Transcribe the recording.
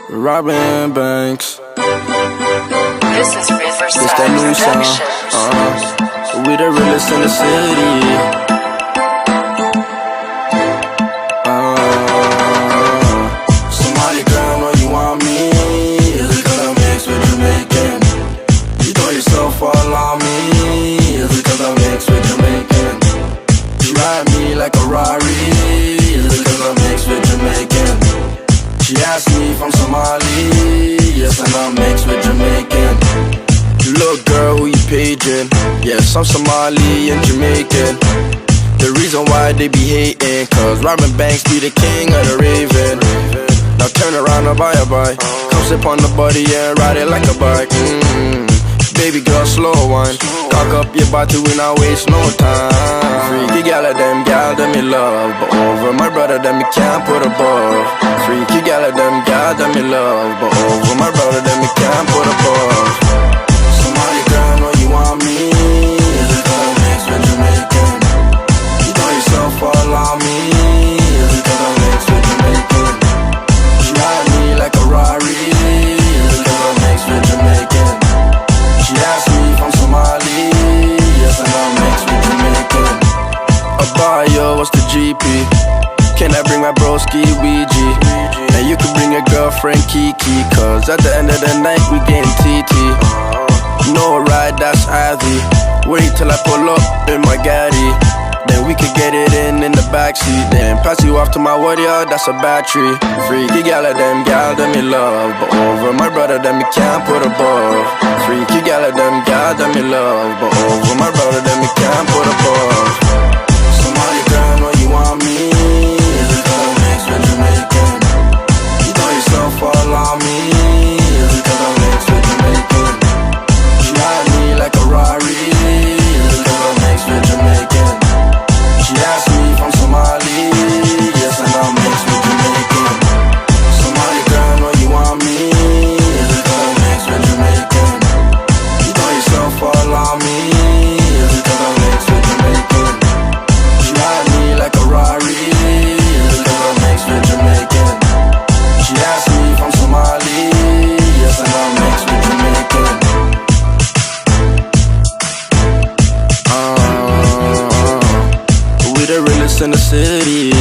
Robin Banks. This is Riverside This that new sound. Productions. We the realest in the city. Somebody girl, know you want me. Is it 'cause I'm mixed with Jamaican? You throw yourself all on me. Is it 'cause I'm mixed with Jamaican? You ride me like a Rari. Is it 'cause I'm mixed with Jamaican? She asked me if I'm Somali. Yes, and I'm mixed with Jamaican. Look girl, who you paging? Yes, I'm Somali and Jamaican. The reason why they be hating, 'cause Robin Banks be the king of the Raven. Now turn around and buy a bike. Come sip on the body and ride it like a bike. Baby girl, slow wine. Cock up your body, we not waste no time. Freaky gal of them, gal them me love. But over my brother, them me can't put above. Freaky gal of them, gal them me love. But over my brother, them me can't put above. Somebody girl, know you want me. Is it 'cause I'm mixed with Jamaican? You throw yourself all on me. Is it 'cause I'm mixed with Jamaican? She ride me like a Rari. Is it 'cause I'm mixed with Jamaican? She asked me if I'm Somali. Yes, and I'm mixed with Jamaican. Abayo, what's the GP? Can I bring my broski Ouija? And you can bring your girlfriend Kiki, 'cause at the end of the night we getting TT. No ride, that's Ivy. Wait till I pull up in my Gaddy. Then we could get it in the backseat. Then pass you off to my warrior, that's a battery. Freaky gal of them, gal them me love. But over my brother, them me can't put above. Freaky gal of them, gal them me love. But over my brother, them me can't put above. Somebody girl, know you want me. Is it 'cause I'm mixed with Jamaican? You throw yourself all on me. Is it 'cause I'm mixed with Jamaican? She ride me like a Rari. Is it 'cause I'm mixed with Jamaican? She asked me if I'm Somali. Yes, and I'm mixed with Jamaican. Somebody girl, know you want me. Is it 'cause I'm mixed with Jamaican? You throw yourself all on me. Is it 'cause I'm mixed with Jamaican? She ride me like a Rari. Is it 'cause I'm mixed with Jamaican? She asked me if I'm Somali. Yes, and I'm mixed with Jamaican. We the realest in the city.